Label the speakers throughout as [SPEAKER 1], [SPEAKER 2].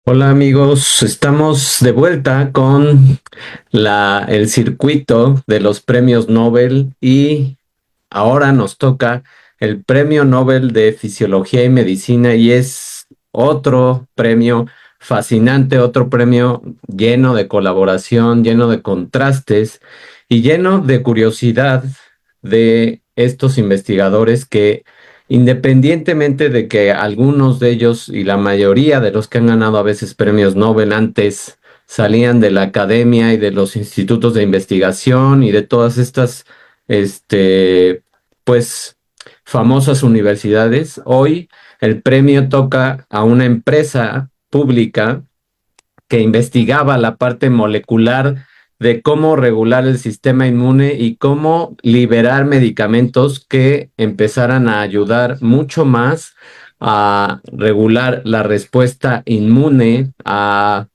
[SPEAKER 1] Hola amigos, estamos de vuelta con el circuito de los premios Nobel y ahora nos toca el Premio Nobel de Fisiología y Medicina y es otro premio fascinante, otro premio lleno de colaboración, lleno de contrastes y lleno de curiosidad de estos investigadores que independientemente de que algunos de ellos y la mayoría de los que han ganado a veces premios Nobel antes salían de la academia y de los institutos de investigación y de todas estas este, pues, famosas universidades. Hoy el premio toca a una empresa pública que investigaba la parte molecular de cómo regular el sistema inmune y cómo liberar medicamentos que empezaran a ayudar mucho más a regular la respuesta inmune, a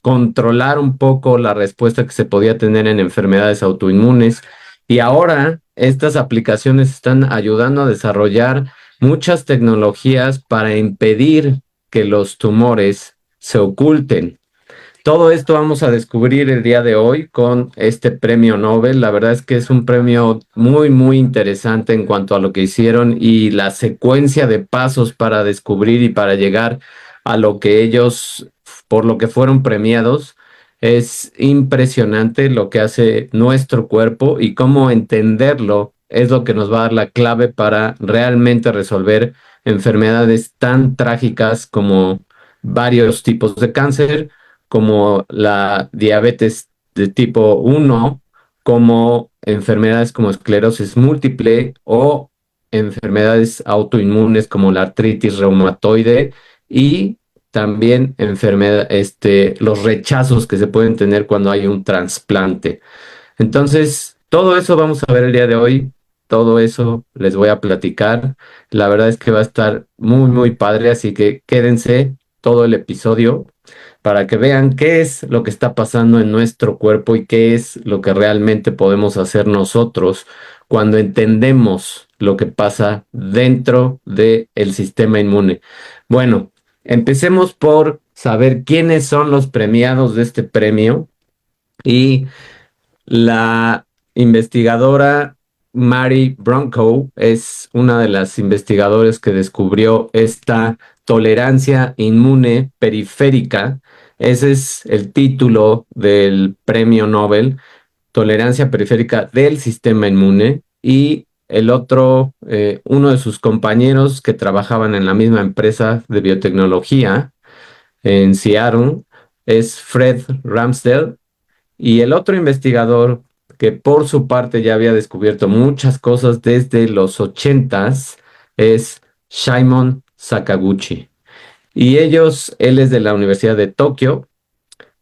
[SPEAKER 1] controlar un poco la respuesta que se podía tener en enfermedades autoinmunes. Y ahora estas aplicaciones están ayudando a desarrollar muchas tecnologías para impedir que los tumores se oculten. Todo esto vamos a descubrir el día de hoy con este premio Nobel. La verdad es que es un premio muy, muy interesante en cuanto a lo que hicieron y la secuencia de pasos para descubrir y para llegar a lo que ellos, por lo que fueron premiados. Es impresionante lo que hace nuestro cuerpo y cómo entenderlo es lo que nos va a dar la clave para realmente resolver enfermedades tan trágicas como varios tipos de cáncer como la diabetes de tipo 1, como enfermedades como esclerosis múltiple o enfermedades autoinmunes como la artritis reumatoide y también los rechazos que se pueden tener cuando hay un trasplante. Entonces, todo eso vamos a ver el día de hoy, todo eso les voy a platicar. La verdad es que va a estar muy, muy padre, así que quédense todo el episodio para que vean qué es lo que está pasando en nuestro cuerpo y qué es lo que realmente podemos hacer nosotros cuando entendemos lo que pasa dentro del sistema inmune. Bueno, empecemos por saber quiénes son los premiados de este premio y la investigadora Mary Bronco es una de las investigadoras que descubrió esta tolerancia inmune periférica. Ese es el título del premio Nobel, tolerancia periférica del sistema inmune. Y el otro, uno de sus compañeros que trabajaban en la misma empresa de biotecnología en Seattle, es Fred Ramsdell. Y el otro investigador que por su parte ya había descubierto muchas cosas desde los ochentas es Shimon Sakaguchi. Y él es de la Universidad de Tokio.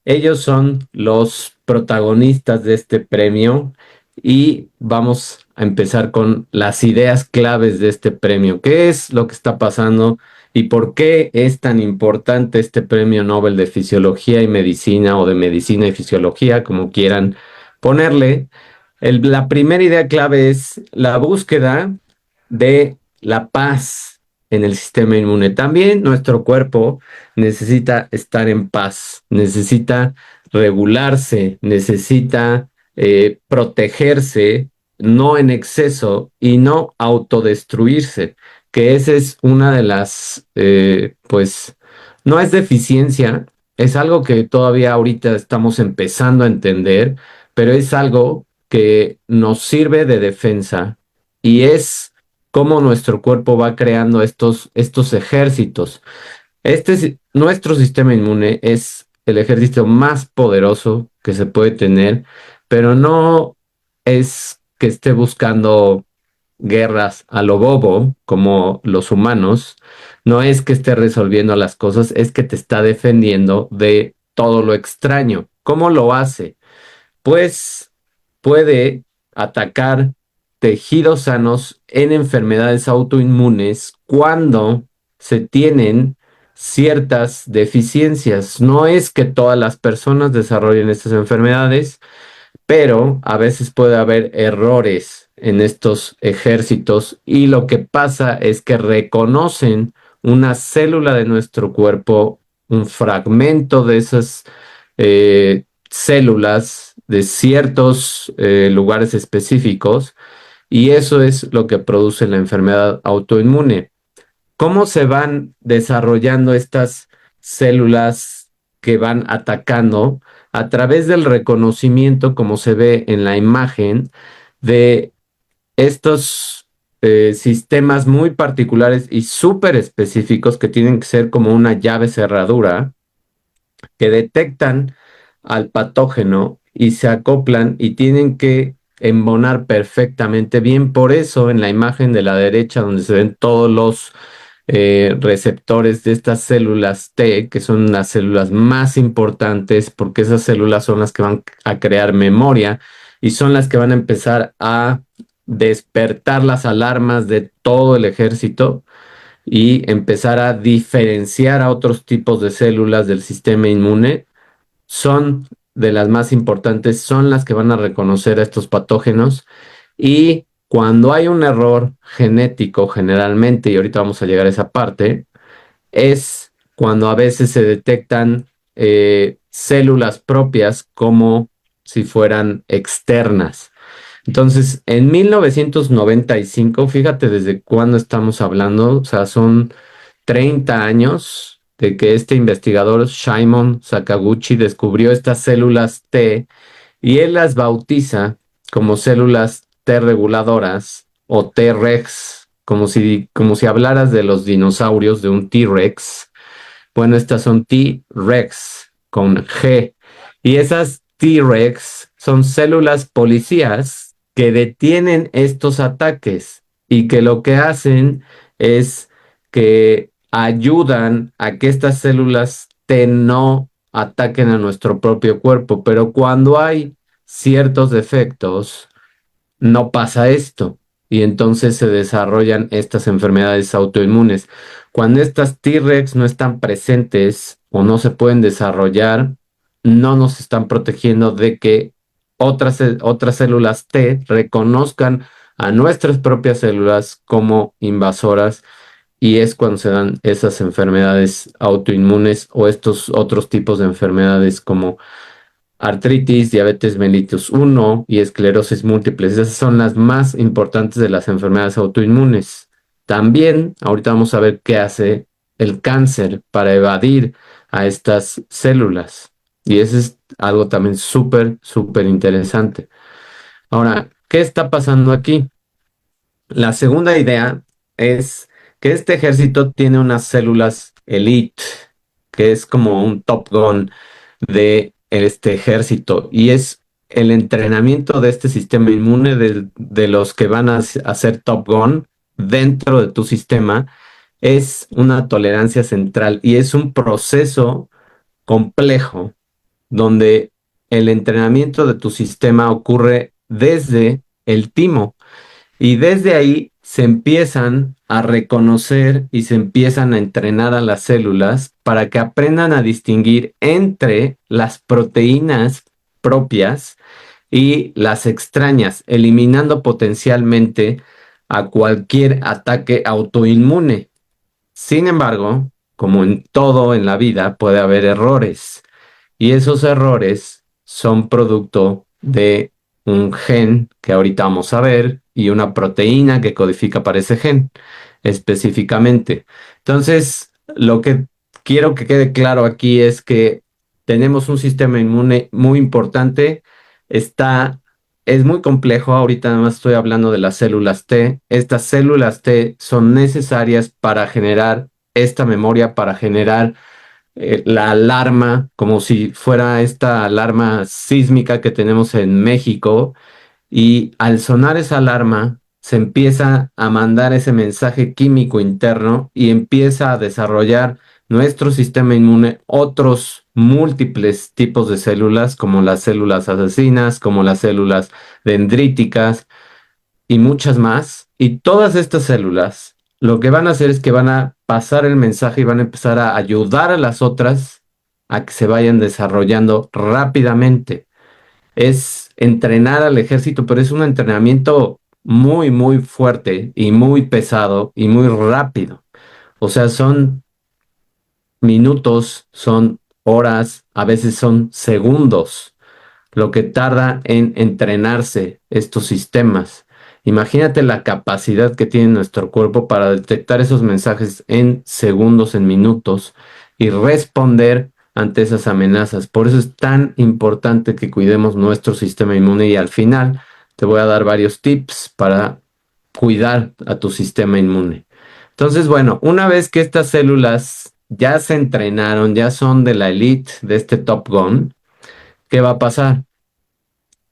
[SPEAKER 1] Ellos son los protagonistas de este premio y vamos a empezar con las ideas claves de este premio. ¿Qué es lo que está pasando y por qué es tan importante este premio Nobel de Fisiología y Medicina o de Medicina y Fisiología, como quieran ponerle? La primera idea clave es la búsqueda de la paz en el sistema inmune. También nuestro cuerpo necesita estar en paz, necesita regularse, necesita protegerse, no en exceso y no autodestruirse, que esa es una de las, pues, no es deficiencia, es algo que todavía ahorita estamos empezando a entender, pero es algo que nos sirve de defensa y es cómo nuestro cuerpo va creando estos ejércitos. Nuestro sistema inmune es el ejército más poderoso que se puede tener, pero no es que esté buscando guerras a lo bobo como los humanos, no es que esté resolviendo las cosas, es que te está defendiendo de todo lo extraño. ¿Cómo lo hace? Pues puede atacar tejidos sanos en enfermedades autoinmunes cuando se tienen ciertas deficiencias. No es que todas las personas desarrollen estas enfermedades, pero a veces puede haber errores en estos ejércitos y lo que pasa es que reconocen una célula de nuestro cuerpo un fragmento de esas células de ciertos lugares específicos y eso es lo que produce la enfermedad autoinmune. ¿Cómo se van desarrollando estas células que van atacando? A través del reconocimiento, como se ve en la imagen, de estos sistemas muy particulares y súper específicos que tienen que ser como una llave cerradura que detectan al patógeno y se acoplan y tienen que embonar perfectamente bien. Por eso en la imagen de la derecha, donde se ven todos los receptores de estas células T, que son las células más importantes, porque esas células son las que van a crear memoria y son las que van a empezar a despertar las alarmas de todo el ejército y empezar a diferenciar a otros tipos de células del sistema inmune. Son de las más importantes, son las que van a reconocer a estos patógenos y cuando hay un error genético generalmente, y ahorita vamos a llegar a esa parte, es cuando a veces se detectan células propias como si fueran externas. Entonces, en 1995, fíjate desde cuándo estamos hablando, o sea, son 30 años de que este investigador Shimon Sakaguchi descubrió estas células T y él las bautiza como células T reguladoras o T-Rex, como si hablaras de los dinosaurios de un T-Rex. Bueno, estas son T-Rex con G. Y esas T-Rex son células policías que detienen estos ataques y que lo que hacen es que ayudan a que estas células T no ataquen a nuestro propio cuerpo. Pero cuando hay ciertos defectos, no pasa esto y entonces se desarrollan estas enfermedades autoinmunes. Cuando estas T-Rex no están presentes o no se pueden desarrollar, no nos están protegiendo de que otras células T reconozcan a nuestras propias células como invasoras y es cuando se dan esas enfermedades autoinmunes o estos otros tipos de enfermedades como artritis, diabetes mellitus 1 y esclerosis múltiple. Esas son las más importantes de las enfermedades autoinmunes. También, ahorita vamos a ver qué hace el cáncer para evadir a estas células. Y eso es algo también súper, súper interesante. Ahora, ¿qué está pasando aquí? La segunda idea es que este ejército tiene unas células elite, que es como un Top Gun de este ejército y es el entrenamiento de este sistema inmune de los que van a hacer Top Gun dentro de tu sistema. Es una tolerancia central y es un proceso complejo donde el entrenamiento de tu sistema ocurre desde el timo. Y desde ahí se empiezan a reconocer y se empiezan a entrenar a las células para que aprendan a distinguir entre las proteínas propias y las extrañas, eliminando potencialmente a cualquier ataque autoinmune. Sin embargo, como en todo en la vida, puede haber errores. Y esos errores son producto de un gen que ahorita vamos a ver y una proteína que codifica para ese gen específicamente. Entonces, lo que quiero que quede claro aquí es que tenemos un sistema inmune muy importante. Está, es muy complejo. Ahorita nada más estoy hablando de las células T. Estas células T son necesarias para generar esta memoria, para generar la alarma, como si fuera esta alarma sísmica que tenemos en México, y al sonar esa alarma, se empieza a mandar ese mensaje químico interno y empieza a desarrollar nuestro sistema inmune otros múltiples tipos de células, como las células asesinas, como las células dendríticas, y muchas más. Y todas estas células lo que van a hacer es que van a pasar el mensaje y van a empezar a ayudar a las otras a que se vayan desarrollando rápidamente. Es entrenar al ejército, pero es un entrenamiento muy, muy fuerte y muy pesado y muy rápido. O sea, son minutos, son horas, a veces son segundos lo que tarda en entrenarse estos sistemas. Imagínate la capacidad que tiene nuestro cuerpo para detectar esos mensajes en segundos, en minutos y responder ante esas amenazas. Por eso es tan importante que cuidemos nuestro sistema inmune y al final te voy a dar varios tips para cuidar a tu sistema inmune. Entonces, bueno, una vez que estas células ya se entrenaron, ya son de la elite de este Top Gun, ¿qué va a pasar?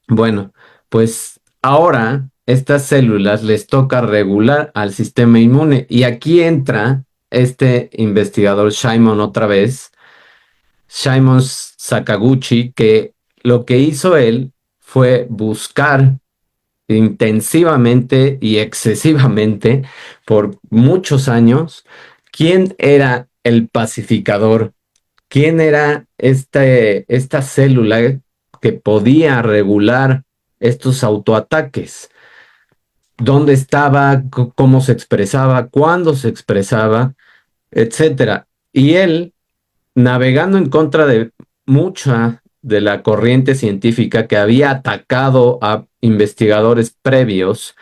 [SPEAKER 1] Bueno, pues ahora estas células les toca regular al sistema inmune y aquí entra este investigador Shimon otra vez, Shimon Sakaguchi, que lo que hizo él fue buscar intensivamente y excesivamente por muchos años quién era el pacificador. ¿Quién era esta célula que podía regular estos autoataques? ¿Dónde estaba? ¿Cómo se expresaba? ¿Cuándo se expresaba? Etcétera. Y él, navegando en contra de mucha de la corriente científica que había atacado a investigadores previos,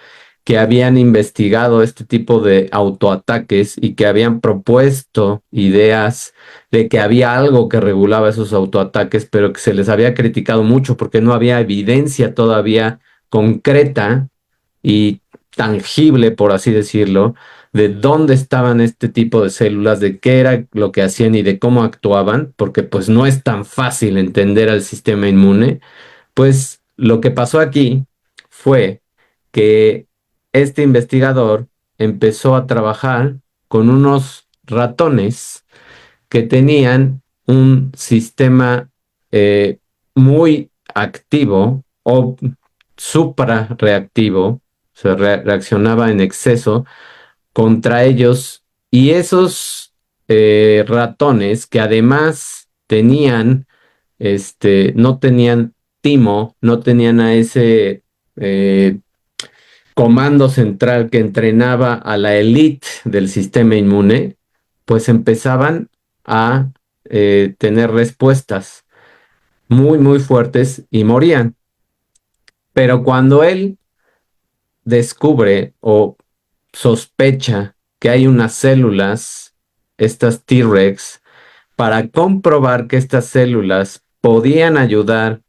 [SPEAKER 1] que habían investigado este tipo de autoataques y que habían propuesto ideas de que había algo que regulaba esos autoataques, pero que se les había criticado mucho porque no había evidencia todavía concreta y tangible, por así decirlo, de dónde estaban este tipo de células, de qué era lo que hacían y de cómo actuaban, porque pues no es tan fácil entender al sistema inmune. Pues lo que pasó aquí fue que este investigador empezó a trabajar con unos ratones que tenían un sistema muy activo o suprarreactivo, se reaccionaba en exceso contra ellos y esos ratones que además tenían, no tenían timo, no tenían a ese eh, comando central que entrenaba a la élite del sistema inmune, pues empezaban a tener respuestas muy, muy fuertes y morían. Pero cuando él descubre o sospecha que hay unas células, estas T-Rex, para comprobar que estas células podían ayudar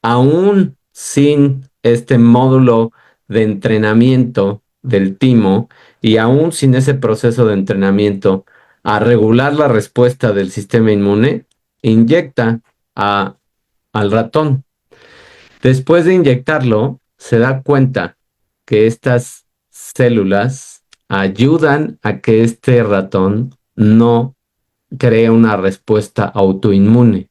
[SPEAKER 1] aún sin este módulo de entrenamiento del timo y aún sin ese proceso de entrenamiento a regular la respuesta del sistema inmune, inyecta a- al ratón. Después de inyectarlo, se da cuenta que estas células ayudan a que este ratón no cree una respuesta autoinmune.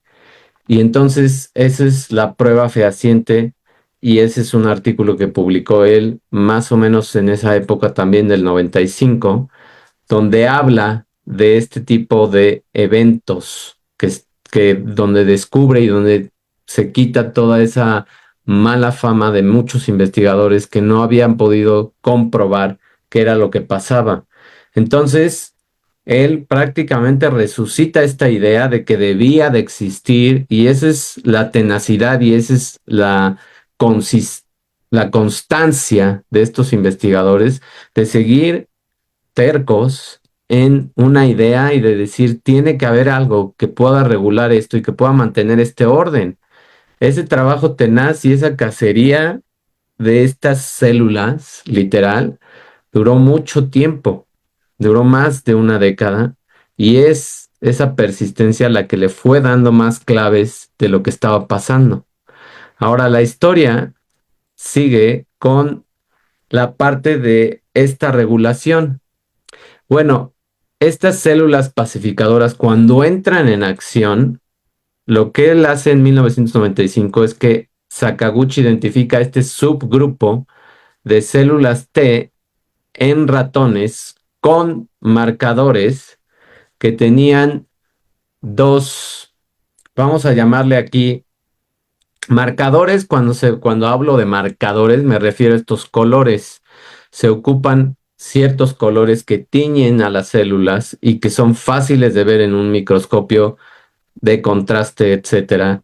[SPEAKER 1] Y entonces esa es la prueba fehaciente y ese es un artículo que publicó él más o menos en esa época también del 95 donde habla de este tipo de eventos que donde descubre y donde se quita toda esa mala fama de muchos investigadores que no habían podido comprobar qué era lo que pasaba. Entonces, él prácticamente resucita esta idea de que debía de existir y esa es la tenacidad y esa es la constancia de estos investigadores de seguir tercos en una idea y de decir, tiene que haber algo que pueda regular esto y que pueda mantener este orden. Ese trabajo tenaz y esa cacería de estas células, literal, duró mucho tiempo, duró más de una década y es esa persistencia la que le fue dando más claves de lo que estaba pasando. Ahora la historia sigue con la parte de esta regulación. Bueno, estas células pacificadoras, cuando entran en acción, lo que él hace en 1995 es que Sakaguchi identifica este subgrupo de células T en ratones con marcadores que tenían dos, vamos a llamarle aquí marcadores. Cuando hablo de marcadores, me refiero a estos colores. Se ocupan ciertos colores que tiñen a las células y que son fáciles de ver en un microscopio de contraste, etcétera.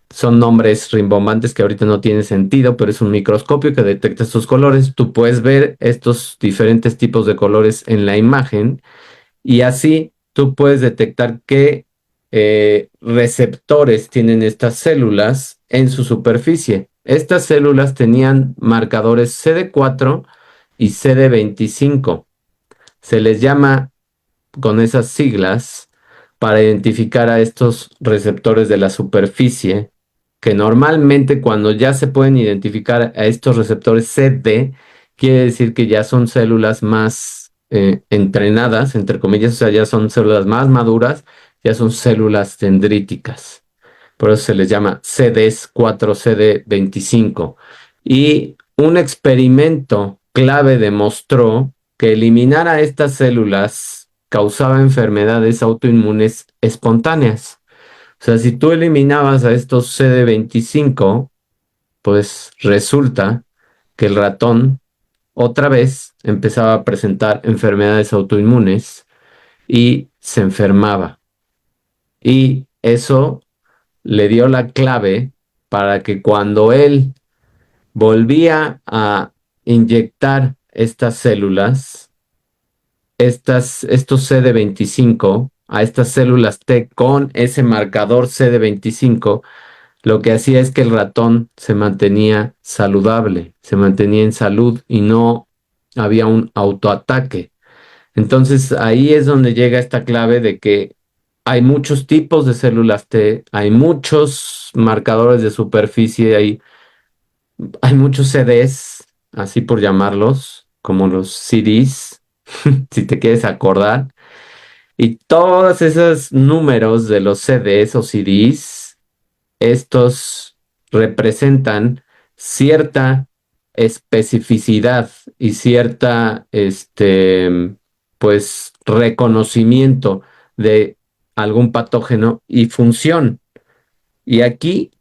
[SPEAKER 1] Son nombres rimbombantes que ahorita no tienen sentido, pero es un microscopio que detecta estos colores. Tú puedes ver estos diferentes tipos de colores en la imagen y así tú puedes detectar qué receptores tienen estas células en su superficie. Estas células tenían marcadores CD4 y CD25. Se les llama con esas siglas para identificar a estos receptores de la superficie, que normalmente cuando ya se pueden identificar a estos receptores CD, quiere decir que ya son células más entrenadas, entre comillas, o sea, ya son células más maduras, ya son células dendríticas. Por eso se les llama CD4, CD25. Y un experimento clave demostró que eliminar a estas células causaba enfermedades autoinmunes espontáneas. O sea, si tú eliminabas a estos CD25, pues resulta que el ratón otra vez empezaba a presentar enfermedades autoinmunes y se enfermaba. Y eso le dio la clave para que cuando él volvía a inyectar estas células, estos CD25, a estas células T con ese marcador CD25, lo que hacía es que el ratón se mantenía saludable, se mantenía en salud y no había un autoataque. Entonces ahí es donde llega esta clave de que hay muchos tipos de células T, hay muchos marcadores de superficie, hay muchos CDs, así por llamarlos, como los CDs, si te quieres acordar. Y todos esos números de los CDs o CDs, estos representan cierta especificidad y cierta, pues, reconocimiento de algún patógeno y función. Y aquí,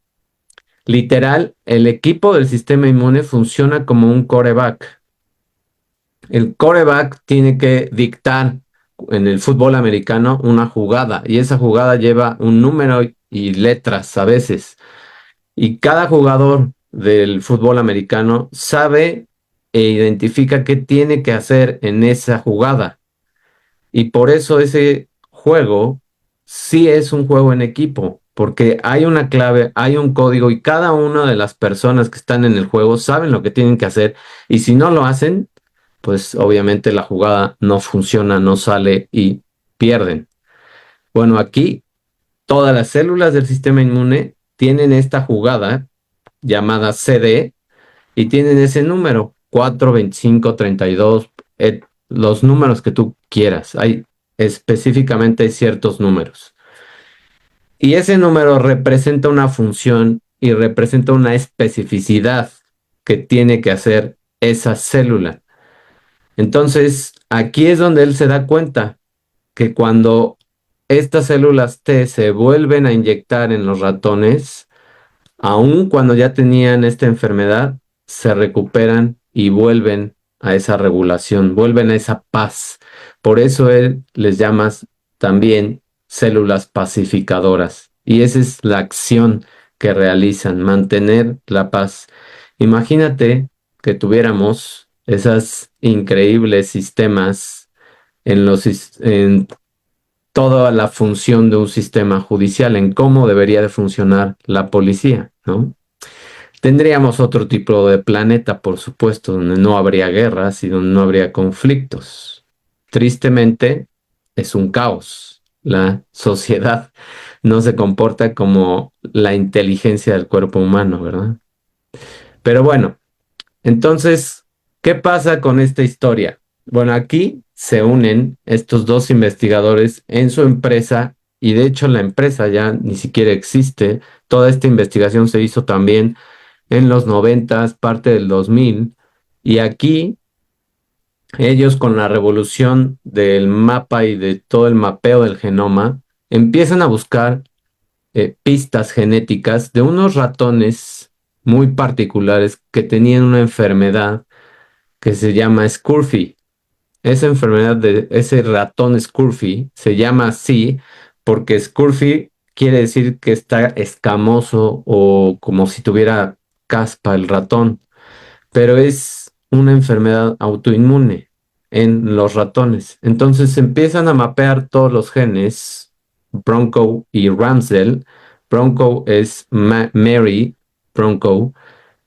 [SPEAKER 1] literal, el equipo del sistema inmune funciona como un coreback. El coreback tiene que dictar en el fútbol americano una jugada y esa jugada lleva un número y letras a veces. Y cada jugador del fútbol americano sabe e identifica qué tiene que hacer en esa jugada. Y por eso ese juego sí es un juego en equipo, porque hay una clave, hay un código y cada una de las personas que están en el juego saben lo que tienen que hacer. Y si no lo hacen, pues obviamente la jugada no funciona, no sale y pierden. Bueno, aquí todas las células del sistema inmune tienen esta jugada llamada CD y tienen ese número, 4, 25, 32, los números que tú quieras. Hay específicamente ciertos números. Y ese número representa una función y representa una especificidad que tiene que hacer esa célula. Entonces, aquí es donde él se da cuenta que cuando estas células T se vuelven a inyectar en los ratones, aun cuando ya tenían esta enfermedad, se recuperan y vuelven a esa regulación, vuelven a esa paz. Por eso él les llama también células pacificadoras. Y esa es la acción que realizan, mantener la paz. Imagínate que tuviéramos esos increíbles sistemas en toda la función de un sistema judicial, en cómo debería de funcionar la policía, ¿no? Tendríamos otro tipo de planeta, por supuesto, donde no habría guerras y donde no habría conflictos. Tristemente, es un caos. La sociedad no se comporta como la inteligencia del cuerpo humano, ¿verdad? Pero bueno, entonces, ¿qué pasa con esta historia? Bueno, aquí se unen estos dos investigadores en su empresa y de hecho la empresa ya ni siquiera existe. Toda esta investigación se hizo también en los noventas, parte del 2000 y aquí ellos con la revolución del mapa y de todo el mapeo del genoma empiezan a buscar pistas genéticas de unos ratones muy particulares que tenían una enfermedad que se llama Scurvy. esa enfermedad de ese ratón Scurfy se llama así porque Scurfy quiere decir que está escamoso o como si tuviera caspa el ratón, pero es una enfermedad autoinmune en los ratones. Entonces empiezan a mapear todos los genes, Bronco y Ramsdell. Bronco es Mary Bronco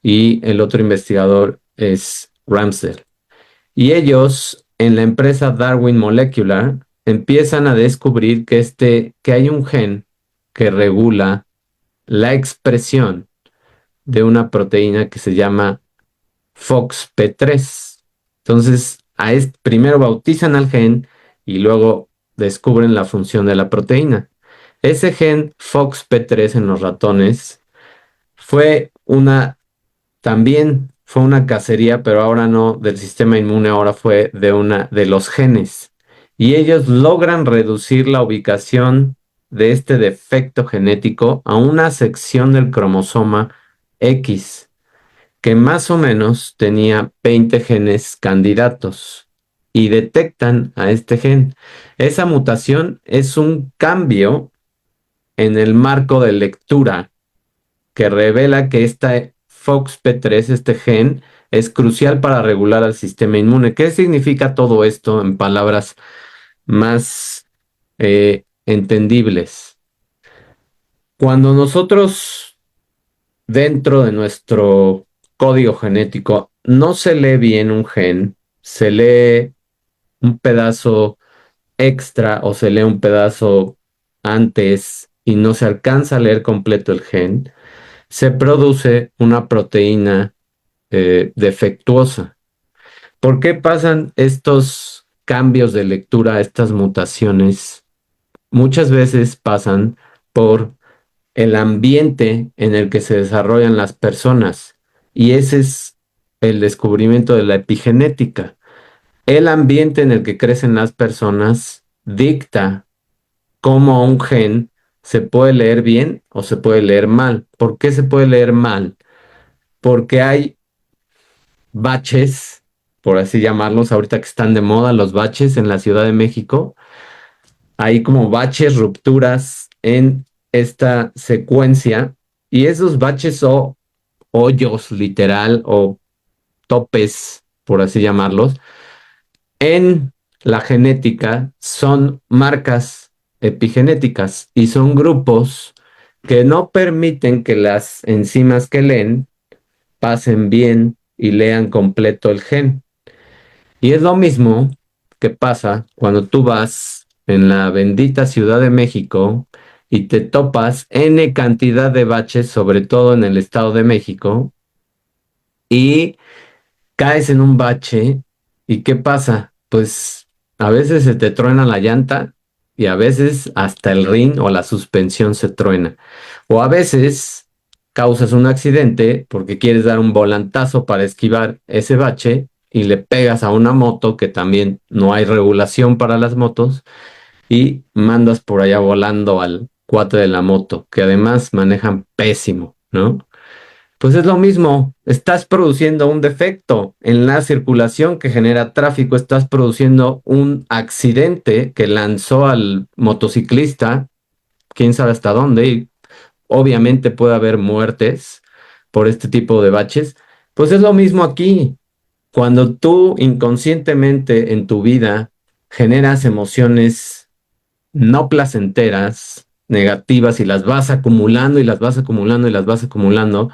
[SPEAKER 1] y el otro investigador es Ramsdell. Y ellos en la empresa Darwin Molecular empiezan a descubrir que hay un gen que regula la expresión de una proteína que se llama FOXP3. Entonces, primero bautizan al gen y luego descubren la función de la proteína. Ese gen FOXP3 en los ratones fue también fue una cacería, pero ahora no del sistema inmune, ahora fue de los genes. Y ellos logran reducir la ubicación de este defecto genético a una sección del cromosoma X que más o menos tenía 20 genes candidatos y detectan a este gen. Esa mutación es un cambio en el marco de lectura que revela que esta FOXP3, este gen, es crucial para regular al sistema inmune. ¿Qué significa todo esto en palabras más entendibles? Cuando nosotros dentro de nuestro código genético no se lee bien un gen, se lee un pedazo extra o se lee un pedazo antes y no se alcanza a leer completo el gen, se produce una proteína defectuosa. ¿Por qué pasan estos cambios de lectura, estas mutaciones? Muchas veces pasan por el ambiente en el que se desarrollan las personas. Y ese es el descubrimiento de la epigenética. El ambiente en el que crecen las personas dicta cómo un gen se puede leer bien o se puede leer mal. ¿Por qué se puede leer mal? Porque hay baches, por así llamarlos, ahorita que están de moda los baches en la Ciudad de México. Hay como baches, rupturas en esta secuencia y esos baches o hoyos literal o topes, por así llamarlos, en la genética son marcas epigenéticas y son grupos que no permiten que las enzimas que leen pasen bien y lean completo el gen. Y es lo mismo que pasa cuando tú vas en la bendita Ciudad de México y te topas N cantidad de baches, sobre todo en el Estado de México, y caes en un bache. ¿Y qué pasa? Pues a veces se te truena la llanta y a veces hasta el rin o la suspensión se truena. O a veces causas un accidente porque quieres dar un volantazo para esquivar ese bache y le pegas a una moto que también no hay regulación para las motos y mandas por allá volando al cuate de la moto, que además manejan pésimo, ¿no? Pues es lo mismo, estás produciendo un defecto en la circulación que genera tráfico, estás produciendo un accidente que lanzó al motociclista, quién sabe hasta dónde, y obviamente puede haber muertes por este tipo de baches. Pues es lo mismo aquí. Cuando tú inconscientemente en tu vida generas emociones no placenteras, negativas, y las vas acumulando y las vas acumulando y las vas acumulando,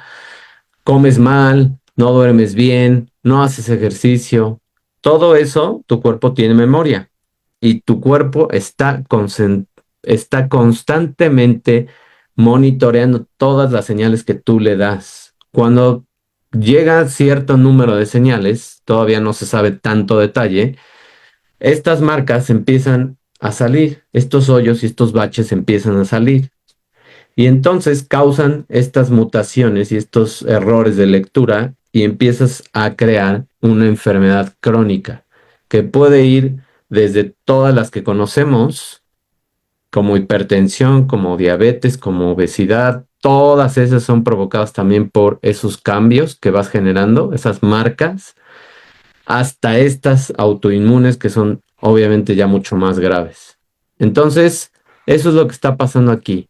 [SPEAKER 1] comes mal, no duermes bien, no haces ejercicio, todo eso, tu cuerpo tiene memoria y tu cuerpo está constantemente monitoreando todas las señales que tú le das. Cuando llega cierto número de señales, todavía no se sabe tanto detalle, estas marcas empiezan a salir, estos hoyos y estos baches empiezan a salir. Y entonces causan estas mutaciones y estos errores de lectura y empiezas a crear una enfermedad crónica que puede ir desde todas las que conocemos, como hipertensión, como diabetes, como obesidad. Todas esas son provocadas también por esos cambios que vas generando, esas marcas, hasta estas autoinmunes que son obviamente ya mucho más graves. Entonces, eso es lo que está pasando aquí.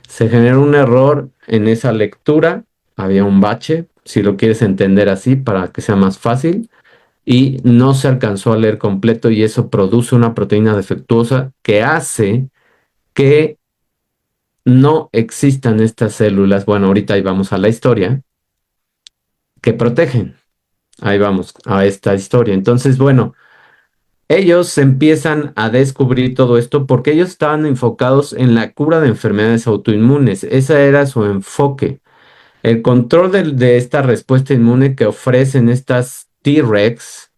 [SPEAKER 1] Se generó un error en esa lectura, había un bache, si lo quieres entender así, para que sea más fácil, y no se alcanzó a leer completo y eso produce una proteína defectuosa que hace que no existan estas células, bueno, ahorita ahí vamos a la historia, que protegen. Ahí vamos a esta historia. Entonces, bueno, ellos empiezan a descubrir todo esto porque ellos estaban enfocados en la cura de enfermedades autoinmunes. Ese era su enfoque. El control de esta respuesta inmune que ofrecen estas T-Rex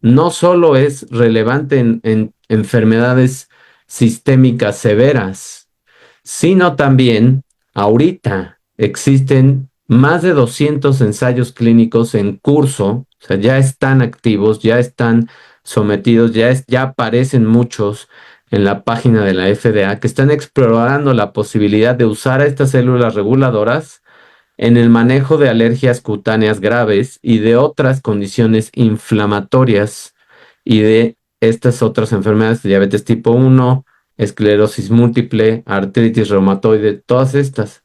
[SPEAKER 1] no solo es relevante en enfermedades sistémicas severas, sino también ahorita existen más de 200 ensayos clínicos en curso, o sea, ya están activos, ya están sometidos, ya aparecen muchos en la página de la FDA que están explorando la posibilidad de usar a estas células reguladoras en el manejo de alergias cutáneas graves y de otras condiciones inflamatorias y de estas otras enfermedades, diabetes tipo 1, esclerosis múltiple, artritis reumatoide, todas estas.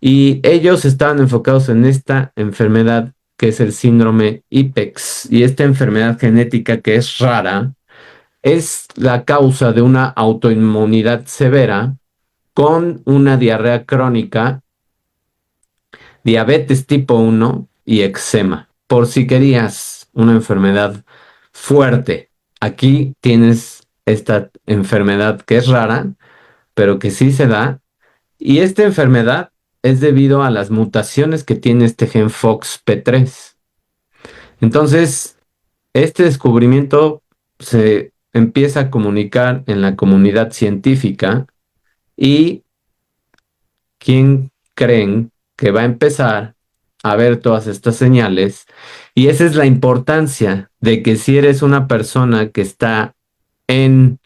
[SPEAKER 1] Y ellos estaban enfocados en esta enfermedad que es el síndrome IPEX. Y esta enfermedad genética que es rara es la causa de una autoinmunidad severa con una diarrea crónica, diabetes tipo 1 y eczema. Por si querías una enfermedad fuerte, aquí tienes esta enfermedad que es rara, pero que sí se da. Y esta enfermedad es debido a las mutaciones que tiene este gen FOXP3. Entonces, este descubrimiento se empieza a comunicar en la comunidad científica y ¿quién creen que va a empezar a ver todas estas señales? Y esa es la importancia de que si eres una persona que está en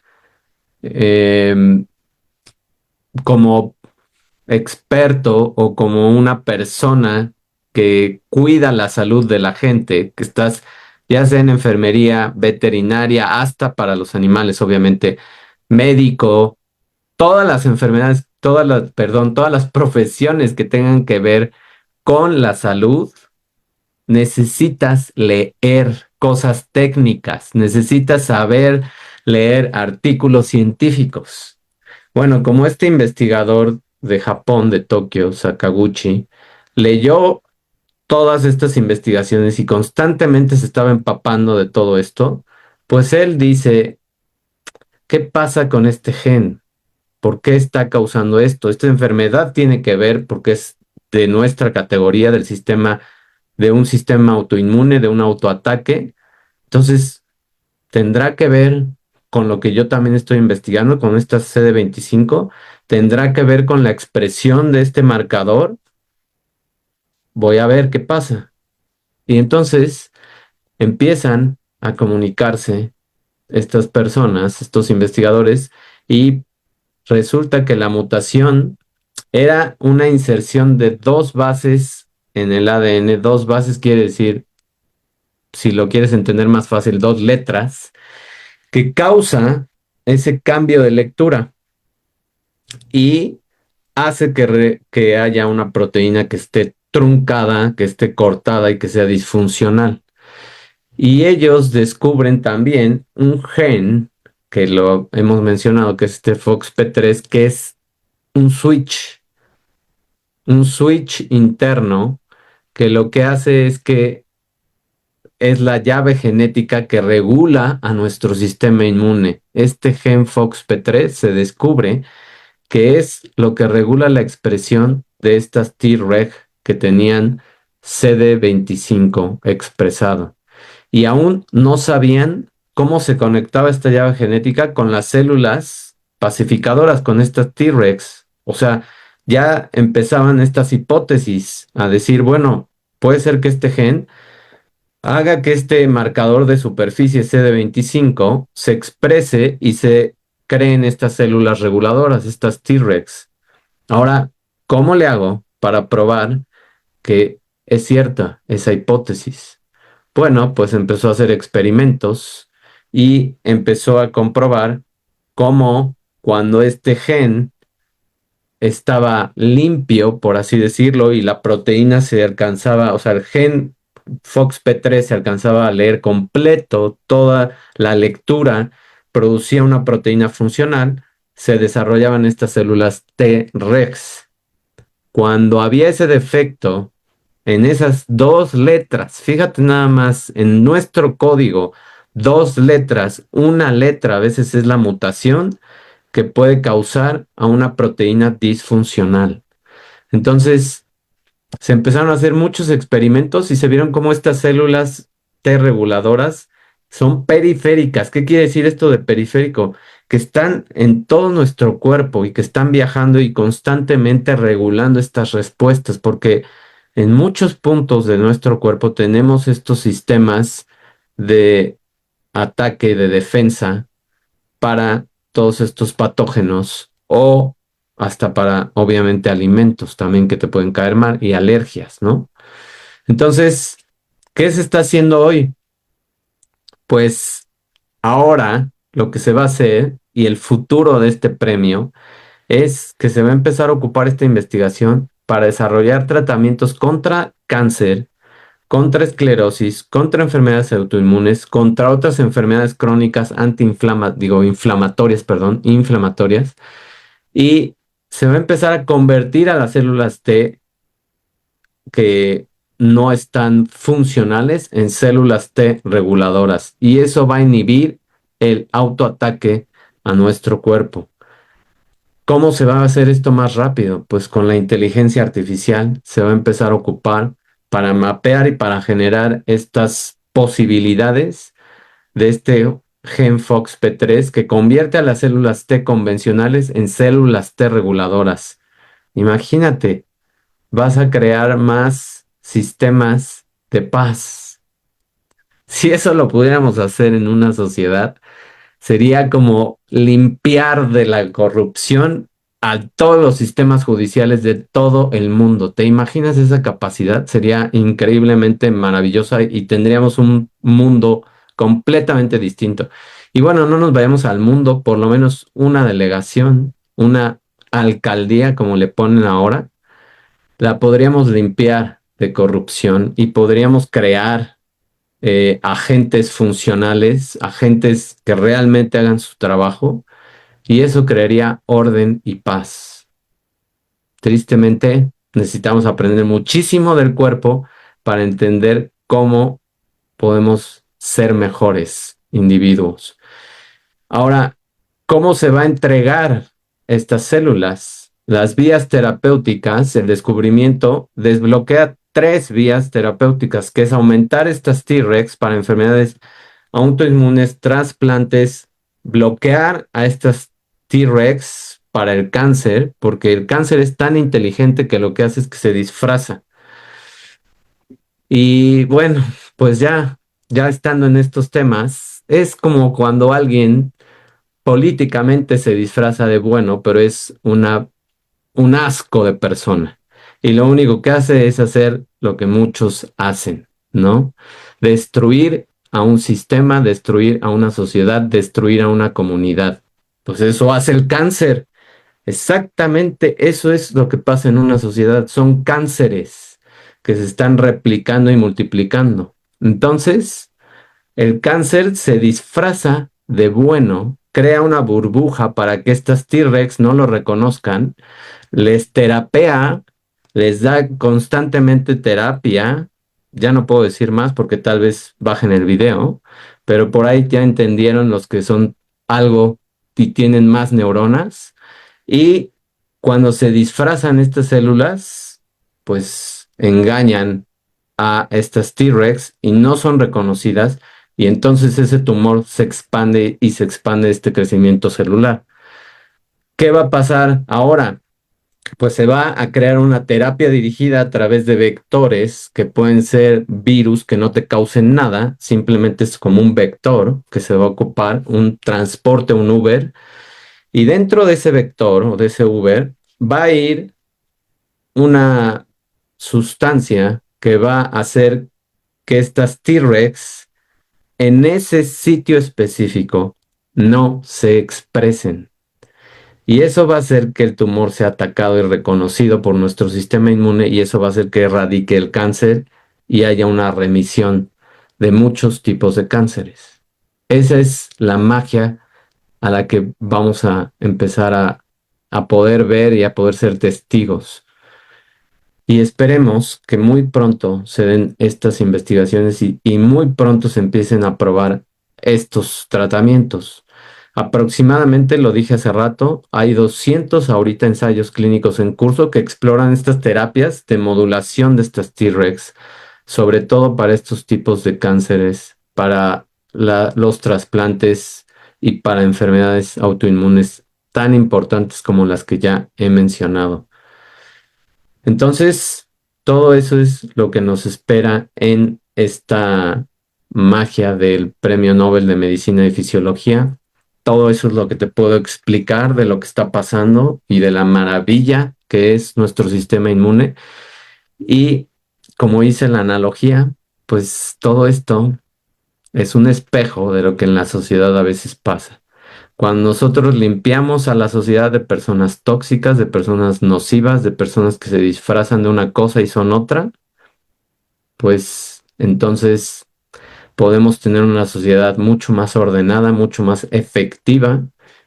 [SPEAKER 1] em, como experto o como una persona que cuida la salud de la gente, que estás ya sea en enfermería, veterinaria, hasta para los animales, obviamente, médico, todas las enfermedades, todas las profesiones que tengan que ver con la salud, necesitas leer cosas técnicas, necesitas saber leer artículos científicos. Bueno, como este investigador de Japón, de Tokio, Sakaguchi, leyó todas estas investigaciones y constantemente se estaba empapando de todo esto, pues él dice, ¿qué pasa con este gen? ¿Por qué está causando esto? Esta enfermedad tiene que ver porque es de nuestra categoría del sistema, de un sistema autoinmune, de un autoataque. Entonces, tendrá que ver con lo que yo también estoy investigando, con esta CD25, tendrá que ver con la expresión de este marcador. Voy a ver qué pasa. Y entonces empiezan a comunicarse estas personas, estos investigadores, y resulta que la mutación era una inserción de dos bases en el ADN. Dos bases quiere decir, si lo quieres entender más fácil, dos letras, que causa ese cambio de lectura y hace que haya una proteína que esté truncada, que esté cortada y que sea disfuncional. Y ellos descubren también un gen que lo hemos mencionado, que es este FOXP3, que es un switch interno que lo que hace es que es la llave genética que regula a nuestro sistema inmune. Este gen FOXP3 se descubre que es lo que regula la expresión de estas Treg que tenían CD25 expresado. Y aún no sabían cómo se conectaba esta llave genética con las células pacificadoras, con estas Tregs. O sea, ya empezaban estas hipótesis a decir, bueno, puede ser que este gen haga que este marcador de superficie CD25 se exprese y se creen estas células reguladoras, estas Tregs. Ahora, ¿cómo le hago para probar que es cierta esa hipótesis? Bueno, pues empezó a hacer experimentos y empezó a comprobar cómo cuando este gen estaba limpio, por así decirlo, y la proteína se alcanzaba, o sea, el gen FOXP3 se alcanzaba a leer completo, toda la lectura producía una proteína funcional, se desarrollaban estas células T-Rex. Cuando había ese defecto en esas dos letras, fíjate nada más, en nuestro código, dos letras, una letra a veces es la mutación que puede causar a una proteína disfuncional. Entonces, se empezaron a hacer muchos experimentos y se vieron cómo estas células T reguladoras son periféricas. ¿Qué quiere decir esto de periférico? Que están en todo nuestro cuerpo y que están viajando y constantemente regulando estas respuestas, porque en muchos puntos de nuestro cuerpo tenemos estos sistemas de ataque, de defensa para todos estos patógenos o hasta para, obviamente, alimentos también que te pueden caer mal y alergias, ¿no? Entonces, ¿qué se está haciendo hoy? Pues ahora lo que se va a hacer y el futuro de este premio es que se va a empezar a ocupar esta investigación para desarrollar tratamientos contra cáncer, contra esclerosis, contra enfermedades autoinmunes, contra otras enfermedades crónicas inflamatorias, perdón, inflamatorias, y se va a empezar a convertir a las células T que no están funcionales en células T reguladoras, y eso va a inhibir el autoataque a nuestro cuerpo. ¿Cómo se va a hacer esto más rápido? Pues con la inteligencia artificial se va a empezar a ocupar para mapear y para generar estas posibilidades de este gen FOXP3 que convierte a las células T convencionales en células T reguladoras. Imagínate, vas a crear más sistemas de paz. Si eso lo pudiéramos hacer en una sociedad, sería como limpiar de la corrupción a todos los sistemas judiciales de todo el mundo. ¿Te imaginas esa capacidad? Sería increíblemente maravillosa y tendríamos un mundo completamente distinto. Y bueno, no nos vayamos al mundo, por lo menos una delegación, una alcaldía, como le ponen ahora, la podríamos limpiar de corrupción y podríamos crear agentes funcionales, agentes que realmente hagan su trabajo, y eso crearía orden y paz. Tristemente, necesitamos aprender muchísimo del cuerpo para entender cómo podemos ser mejores individuos. Ahora, ¿cómo se va a entregar estas células? Las vías terapéuticas, el descubrimiento desbloquea tres vías terapéuticas, que es aumentar estas T-Rex para enfermedades autoinmunes, trasplantes, bloquear a estas T-Rex para el cáncer, porque el cáncer es tan inteligente que lo que hace es que se disfraza. Y bueno, pues ya estando en estos temas, es como cuando alguien políticamente se disfraza de bueno, pero es un asco de persona. Y lo único que hace es hacer lo que muchos hacen, ¿no? Destruir a un sistema, destruir a una sociedad, destruir a una comunidad. Pues eso hace el cáncer. Exactamente eso es lo que pasa en una sociedad. Son cánceres que se están replicando y multiplicando. Entonces, el cáncer se disfraza de bueno, crea una burbuja para que estas T-Rex no lo reconozcan, les terapea, les da constantemente terapia. Ya no puedo decir más porque tal vez bajen el video, pero por ahí ya entendieron los que son algo y tienen más neuronas. Y cuando se disfrazan estas células, pues engañan a estas T-Rex y no son reconocidas, y entonces ese tumor se expande y se expande este crecimiento celular. ¿Qué va a pasar ahora? Pues se va a crear una terapia dirigida a través de vectores que pueden ser virus que no te causen nada, simplemente es como un vector que se va a ocupar, un transporte, un Uber, y dentro de ese vector o de ese Uber va a ir una sustancia que va a hacer que estas T-Rex en ese sitio específico no se expresen. Y eso va a hacer que el tumor sea atacado y reconocido por nuestro sistema inmune y eso va a hacer que erradique el cáncer y haya una remisión de muchos tipos de cánceres. Esa es la magia a la que vamos a empezar a poder ver y a poder ser testigos. Y esperemos que muy pronto se den estas investigaciones y muy pronto se empiecen a probar estos tratamientos. Aproximadamente, lo dije hace rato, hay 200 ahorita ensayos clínicos en curso que exploran estas terapias de modulación de estas T-Rex, sobre todo para estos tipos de cánceres, para los trasplantes y para enfermedades autoinmunes tan importantes como las que ya he mencionado. Entonces, todo eso es lo que nos espera en esta magia del Premio Nobel de Medicina y Fisiología. Todo eso es lo que te puedo explicar de lo que está pasando y de la maravilla que es nuestro sistema inmune. Y como hice la analogía, pues todo esto es un espejo de lo que en la sociedad a veces pasa. Cuando nosotros limpiamos a la sociedad de personas tóxicas, de personas nocivas, de personas que se disfrazan de una cosa y son otra, pues entonces podemos tener una sociedad mucho más ordenada, mucho más efectiva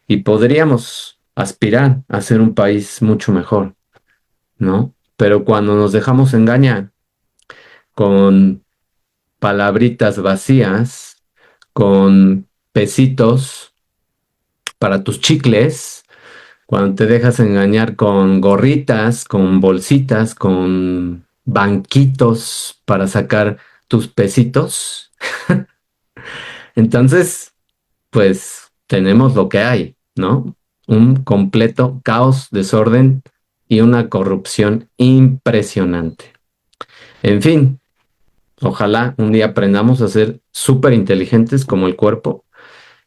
[SPEAKER 1] y podríamos aspirar a ser un país mucho mejor, ¿no? Pero cuando nos dejamos engañar con palabritas vacías, con pesitos para tus chicles, cuando te dejas engañar con gorritas, con bolsitas, con banquitos para sacar tus pesitos, entonces, pues tenemos lo que hay, ¿no? Un completo caos, desorden y una corrupción impresionante. En fin, ojalá un día aprendamos a ser súper inteligentes como el cuerpo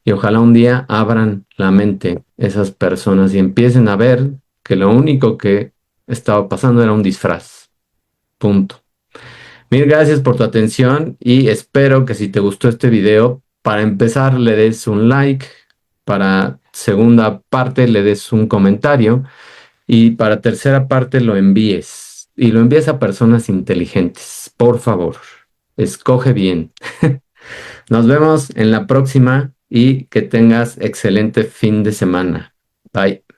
[SPEAKER 1] y ojalá un día abran la mente esas personas y empiecen a ver que lo único que estaba pasando era un disfraz. Punto. Mil gracias por tu atención y espero que si te gustó este video, para empezar le des un like, para segunda parte le des un comentario y para tercera parte lo envíes y lo envíes a personas inteligentes. Por favor, escoge bien. Nos vemos en la próxima y que tengas excelente fin de semana. Bye.